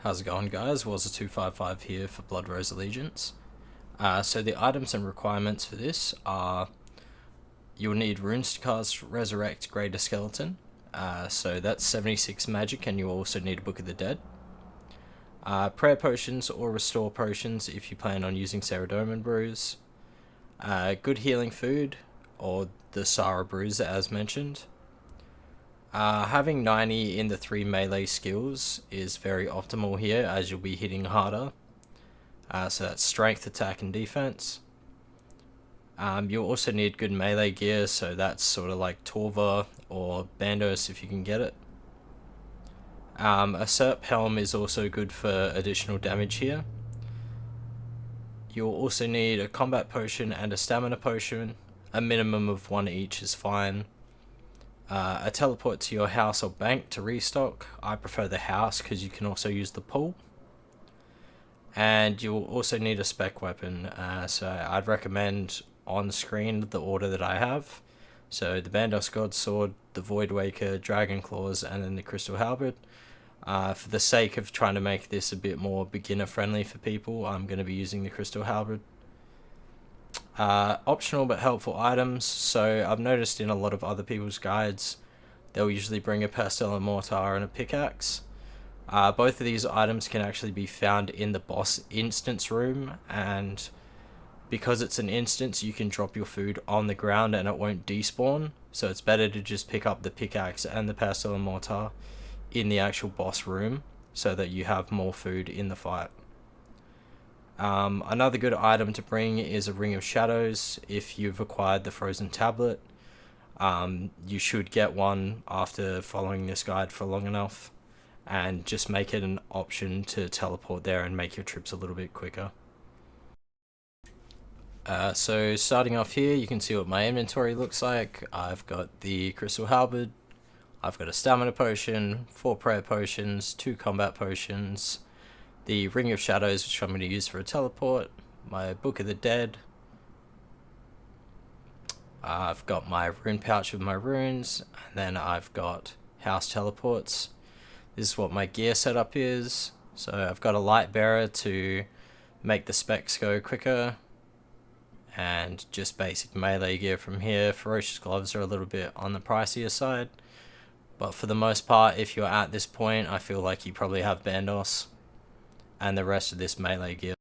How's it going, guys? Was255 here for Blood Rose Allegiance. So the items and requirements for this are you'll need runes to cast Resurrect Greater Skeleton. So that's 76 magic, and you also need a Book of the Dead. Prayer potions or restore potions if you plan on using Ceradoman brews. Good healing food or the Sara brews as mentioned. Having 90 in the 3 melee skills is very optimal here, as you'll be hitting harder. So that's strength, attack, and defense. You'll also need good melee gear, so that's sort of like Torva or Bandos if you can get it. A Serp Helm is also good for additional damage here. You'll also need a combat potion and a stamina potion. A minimum of 1 each is fine. A teleport to your house or bank to restock. I prefer the house because you can also use the pool. And you'll also need a spec weapon, so I'd recommend on screen the order that I have. So the Bandos God Sword, the Void Waker, Dragon Claws, and then the Crystal Halberd. For the sake of trying to make this a bit more beginner friendly for people, I'm going to be using the Crystal Halberd. Optional but helpful items. So I've noticed in a lot of other people's guides, they'll usually bring a pestle, a mortar, and a pickaxe. Both of these items can actually be found in the boss instance room, and because it's an instance, you can drop your food on the ground and it won't despawn. So it's better to just pick up the pickaxe and the pestle and mortar in the actual boss room so that you have more food in the fight. Another good item to bring is a Ring of Shadows if you've acquired the Frozen Tablet. You should get one after following this guide for long enough, and just make it an option to teleport there and make your trips a little bit quicker. So starting off here, you can see what my inventory looks like. I've got the Crystal Halberd, I've got a Stamina Potion, 4 Prayer Potions, 2 Combat Potions, the Ring of Shadows, which I'm going to use for a teleport, my Book of the Dead, I've got my rune pouch with my runes, and then I've got house teleports. This is what my gear setup is. So I've got a light bearer to make the specs go quicker, and just basic melee gear from here. Ferocious gloves are a little bit on the pricier side, but for the most part, if you're at this point, I feel like you probably have Bandos and the rest of this melee gear.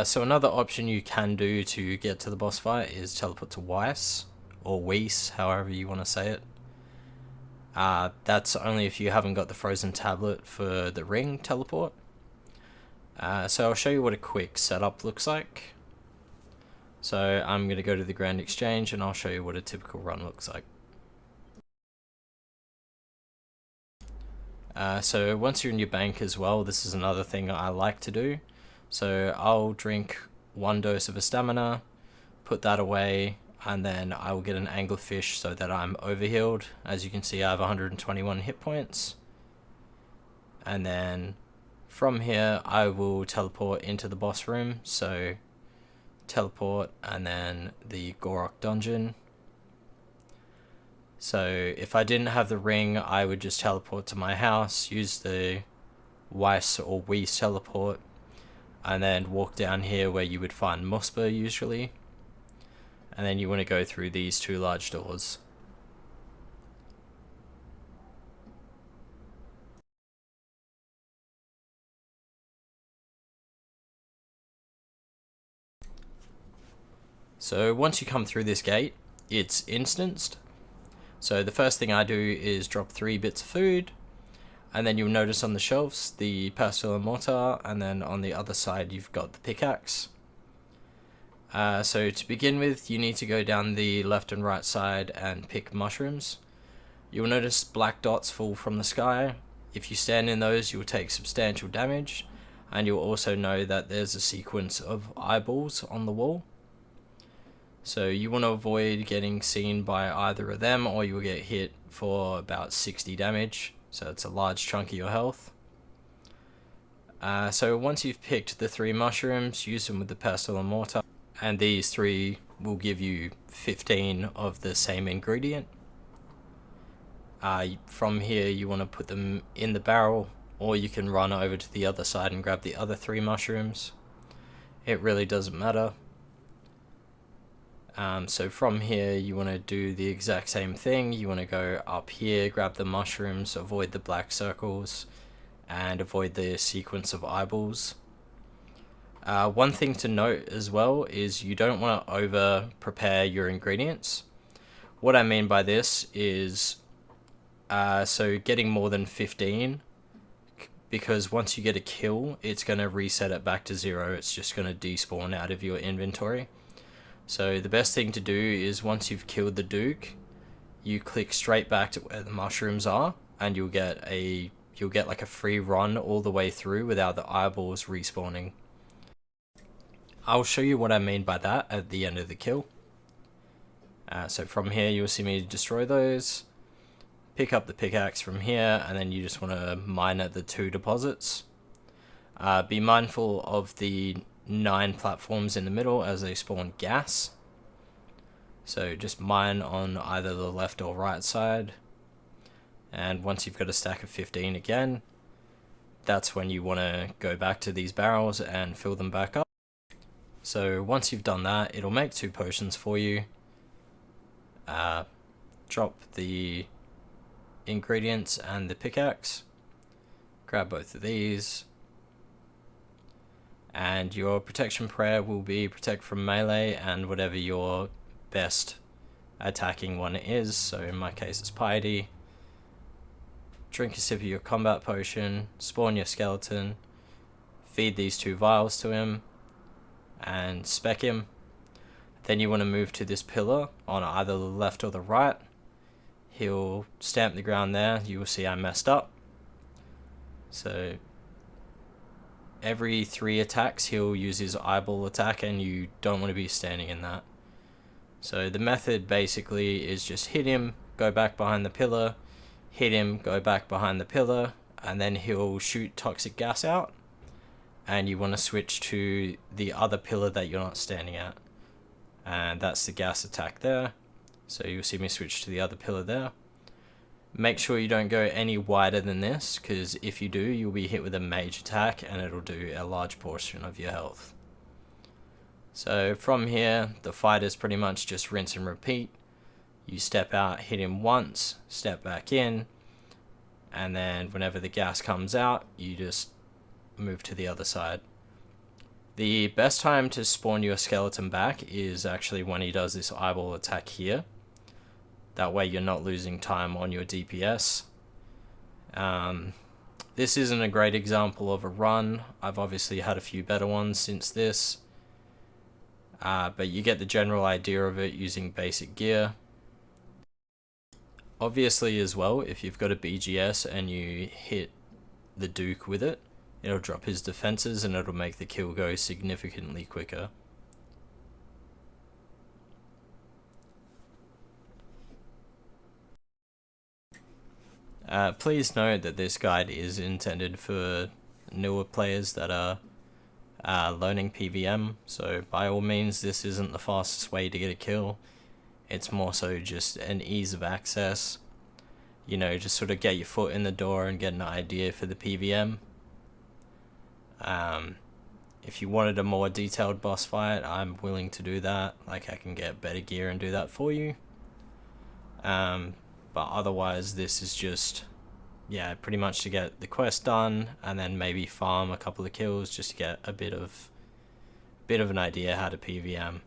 So another option you can do to get to the boss fight is teleport to Weiss, or Weiss, however you want to say it. That's only if you haven't got the Frozen Tablet for the ring teleport. So I'll show you what a quick setup looks like. So I'm going to go to the Grand Exchange and I'll show you what a typical run looks like. So once you're in your bank as well, this is another thing I like to do. So I'll drink 1 dose of a stamina, put that away, and then I will get an anglerfish so that I'm overhealed. As you can see, I have 121 hit points. And then from here, I will teleport into the boss room. So teleport, and then the Gorok dungeon. So if I didn't have the ring, I would just teleport to my house, use the Weiss or Weiss teleport, and then walk down here where you would find Muspa usually. And then you want to go through these 2 large doors. So once you come through this gate, it's instanced. So the first thing I do is drop 3 bits of food, and then you'll notice on the shelves the pestle and mortar, and then on the other side you've got the pickaxe. So to begin with, you need to go down the left and right side and pick mushrooms. You'll notice black dots fall from the sky. If you stand in those, you'll take substantial damage, and you'll also know that there's a sequence of eyeballs on the wall. So you want to avoid getting seen by either of them, or you'll get hit for about 60 damage. So it's a large chunk of your health. So once you've picked the 3 mushrooms, use them with the pestle and mortar. And these 3 will give you 15 of the same ingredient. From here, you want to put them in the barrel or you can run over to the other side and grab the other 3 mushrooms. It really doesn't matter. So from here you want to do the exact same thing. You want to go up here, grab the mushrooms, avoid the black circles, and avoid the sequence of eyeballs. One thing to note as well is you don't want to over prepare your ingredients. What I mean by this is so getting more than 15, because once you get a kill, it's going to reset it back to 0. It's just going to despawn out of your inventory. So the best thing to do is once you've killed the Duke, you click straight back to where the mushrooms are, and you'll get like a free run all the way through without the eyeballs respawning. I'll show you what I mean by that at the end of the kill. So from here you'll see me destroy those, pick up the pickaxe from here, and then you just want to mine at the 2 deposits. Be mindful of the 9 platforms in the middle as they spawn gas. So just mine on either the left or right side. And once you've got a stack of 15 again, that's when you want to go back to these barrels and fill them back up. So once you've done that, it'll make 2 potions for you. Drop the ingredients and the pickaxe. Grab both of these. And your protection prayer will be protect from melee and whatever your best attacking one is. So in my case it's piety. Drink a sip of your combat potion, spawn your skeleton, feed these 2 vials to him, and spec him. Then you want to move to this pillar on either the left or the right. He'll stamp the ground there. You will see I messed up. So every 3 attacks he'll use his eyeball attack, and you don't want to be standing in that. So the method basically is just hit him, go back behind the pillar, hit him, go back behind the pillar, and then he'll shoot toxic gas out, and you want to switch to the other pillar that you're not standing at, and that's the gas attack there. So you'll see me switch to the other pillar there. Make sure you don't go any wider than this, because if you do, you'll be hit with a mage attack and it'll do a large portion of your health. So from here, the fight is pretty much just rinse and repeat. You step out, hit him once, step back in, and then whenever the gas comes out, you just move to the other side. The best time to spawn your skeleton back is actually when he does this eyeball attack here. That way you're not losing time on your DPS. This isn't a great example of a run. I've obviously had a few better ones since this. But you get the general idea of it using basic gear. Obviously as well, if you've got a BGS and you hit the Duke with it, it'll drop his defenses and it'll make the kill go significantly quicker. Please note that this guide is intended for newer players that are learning PVM, so by all means this isn't the fastest way to get a kill. It's more so just an ease of access, you know, just sort of get your foot in the door and get an idea for the PVM. If you wanted a more detailed boss fight, I'm willing to do that. Like, I can get better gear and do that for you. But otherwise this is just, yeah, pretty much to get the quest done and then maybe farm a couple of kills just to get a bit of an idea how to PVM.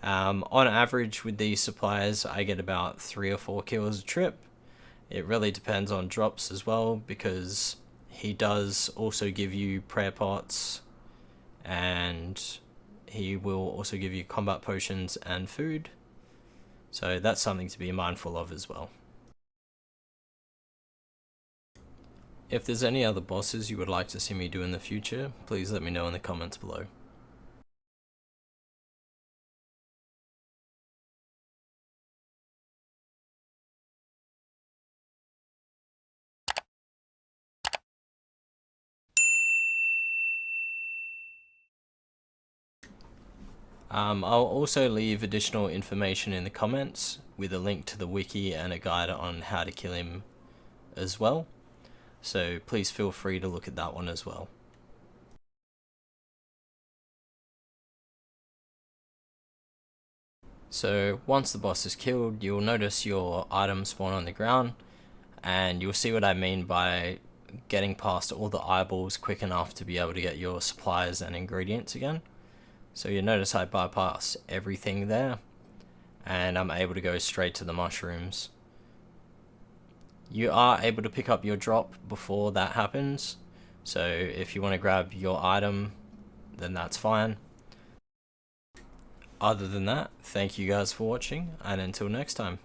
On average with these supplies I get about 3 or 4 kills a trip. It really depends on drops as well, because he does also give you prayer pots and he will also give you combat potions and food. So that's something to be mindful of as well. If there's any other bosses you would like to see me do in the future, please let me know in the comments below. I'll also leave additional information in the comments with a link to the wiki and a guide on how to kill him as well. so please feel free to look at that one as well. So once the boss is killed, you'll notice your items spawn on the ground, and you'll see what I mean by getting past all the eyeballs quick enough to be able to get your supplies and ingredients again. So you notice I bypass everything there, and I'm able to go straight to the mushrooms. You are able to pick up your drop before that happens, so if you want to grab your item, then that's fine. Other than that, thank you guys for watching, and until next time.